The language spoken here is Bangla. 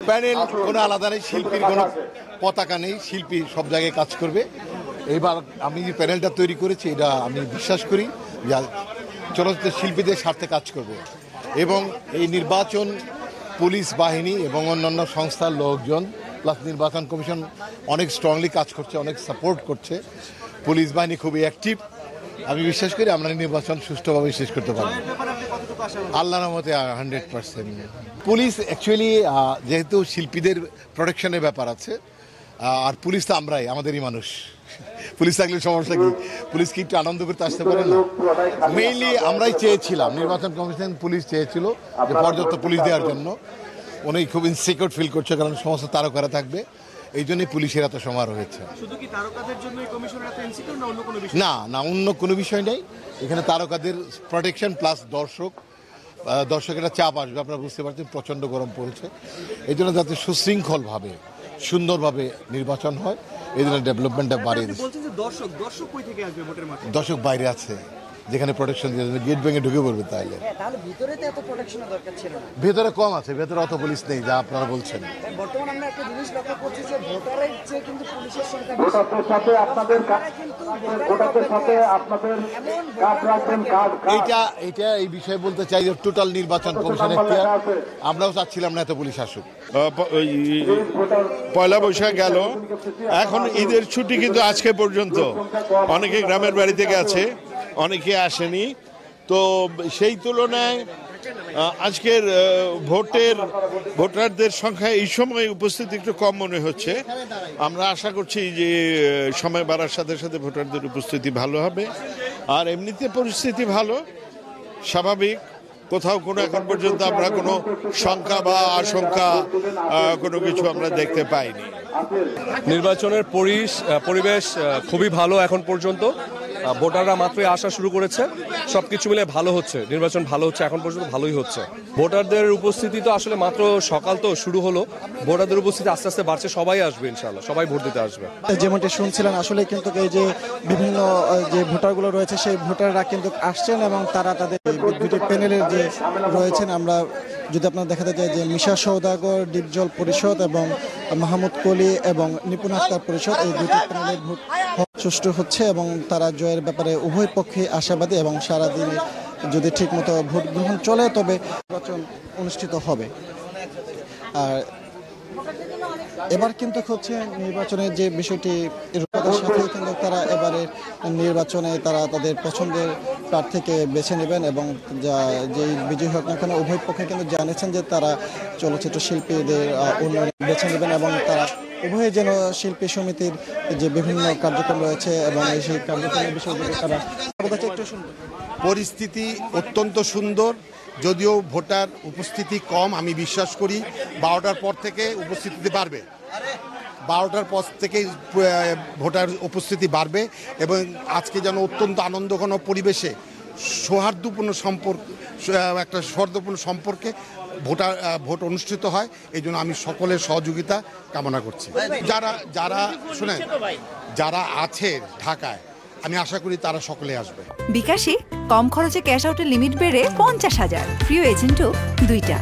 প্যানেল কোনো আলাদা নেই, শিল্পীর কোনো পতাকা নেই, শিল্পী সব জায়গায় কাজ করবে। এবার আমি যে প্যানেলটা তৈরি করেছি এটা আমি বিশ্বাস করি যে চলচ্চিত্র শিল্পীদের স্বার্থে কাজ করবে এবং এই নির্বাচন পুলিশ বাহিনী এবং অন্যান্য সংস্থার লোকজন প্লাস নির্বাচন কমিশন অনেক স্ট্রংলি কাজ করছে, অনেক সাপোর্ট করছে। পুলিশ বাহিনী খুবই অ্যাক্টিভ। আমি বিশ্বাস করি আমরা নির্বাচন সুষ্ঠুভাবে শেষ করতে পারবো আল্লাহর রহমতে 100%। পুলিশ অ্যাকচুয়ালি যেহেতু শিল্পীদের প্রোটেকশনের ব্যাপার আছে, আর পুলিশ তো আমরাই, আমাদেরই মানুষ। পুলিশ থাকলে সমস্যা কি? পুলিশ কি একটু আনন্দ করতে আসতে পারে না? মেইনলি আমরাই চেয়েছিলাম, নির্বাচন কমিশন পুলিশ চেয়েছিল যে পর্যাপ্ত পুলিশ দেওয়ার জন্য। উনি খুব ইনসিকিউর ফিল করছে কারণ সমস্ত তারকারা থাকবে, এই জন্যই পুলিশের এত সমারোহ হয়েছে। না না, অন্য কোনো বিষয় নেই। এখানে তারকাদের প্রোটেকশন প্লাস দর্শকেরা চাপ আসবে। আপনারা বুঝতে পারছেন প্রচণ্ড গরম পড়েছে, এই জন্য যাতে সুশৃঙ্খলভাবে সুন্দরভাবে নির্বাচন হয়, এই জন্য ডেভেলপমেন্টটা বাড়িয়ে দিচ্ছে। দর্শক বাইরে আছে, যেখানে প্রোটেকশন দিয়ে গেট ভেঙে ঢুকে পড়বে। তাহলে ভেতরে কম আছে, ভেতরে অত পুলিশ নেই যা আপনারা বলছেন। এইটা এই বিষয়ে বলতে চাই যে টোটাল নির্বাচন কমিশনের আমরাও চাচ্ছিলাম না এত পুলিশ আসুক। পয়লা বৈশাখ গেল, এখন ঈদের ছুটি কিন্তু আজকে পর্যন্ত অনেকে গ্রামের বাড়ি থেকে আছে, অনেকে আসেনি। তো সেই তুলনায় আজকের ভোটারদের সংখ্যা এই সময় উপস্থিতি একটু কম মনে হচ্ছে। আমরা আশা করছি যে সময় বাড়ার সাথে সাথে ভোটারদের উপস্থিতি ভালো হবে। আর এমনিতে পরিস্থিতি ভালো, স্বাভাবিক। কোথাও কোনো এখন পর্যন্ত আমরা কোনো শঙ্কা বা আশঙ্কা কোনো কিছু আমরা দেখতে পাইনি। নির্বাচনের পরিবেশ খুবই ভালো এখন পর্যন্ত। ভোটাররা মাত্রই আসা শুরু করেছে, সবকিছু মিলে ভালো হচ্ছে, নির্বাচন ভালো হচ্ছে, এখন পর্যন্ত ভালোই হচ্ছে। ভোটারদের উপস্থিতি তো আসলে মাত্র সকাল তো শুরু হলো, ভোটারদের উপস্থিতি আস্তে আস্তে বাড়ছে, সবাই আসবে ইনশাআল্লাহ, সবাই ভোট দিতে আসবে। যেমনটি শুনছিলেন, আসলে কিন্তু এই যে বিভিন্ন যে ভোটারগুলো রয়েছে সেই ভোটাররা কিন্তু আসছেন এবং তারা তাদের দুটি প্যানেলের যে রয়েছেন, আমরা যদি আপনারা দেখাতে চাই যে মিশা সওদাগর ডিপজল পরিষদ এবং মাহমুদ কলি এবং নিপুণ আক্তার পরিষদ, এই দুটি প্যানেলের ভোট সুষ্ঠু হচ্ছে এবং তারা জয়ের ব্যাপারে উভয় পক্ষে আশাবাদী এবং সারাদিন যদি ঠিকমতো ভোট গ্রহণ চলে তবে নির্বাচন অনুষ্ঠিত হবে। আর এবার কিন্তু হচ্ছে নির্বাচনের যে বিষয়টি সাথে কিন্তু তারা এবারে নির্বাচনে তারা তাদের পছন্দের প্রার্থীকে বেছে নেবেন এবং যেই বিজয়ী হোক না কেন উভয় পক্ষে কিন্তু জানিয়েছেন যে তারা চলচ্চিত্র শিল্পীদের উন্নয়ন বেছে নেবেন এবং তারা উভয়ে যেন শিল্পী সমিতির যে বিভিন্ন কার্যক্রম রয়েছে এবং সেই কার্যক্রমের বিষয়গুলো তারা একটু শুনবেন। পরিস্থিতি অত্যন্ত সুন্দর, যদিও ভোটার উপস্থিতি কম। আমি বিশ্বাস করি 12টার পর থেকে উপস্থিতি বাড়বে, 12টার পর থেকে ভোটার উপস্থিতি বাড়বে এবং আজকে যেন অত্যন্ত আনন্দঘন পরিবেশে সৌহার্দ্যপূর্ণ সম্পর্কে ভোট অনুষ্ঠিত হয়। এই জন্য আমি সকলের সহযোগিতা কামনা করছি। যারা আছে ঢাকায়, আমি আশা করি তারা সকলে আসবে। বিকাশে কম খরচে ক্যাশ আউটের লিমিট বেড়ে 50,000, প্রিয় এজেন্টও 2টা।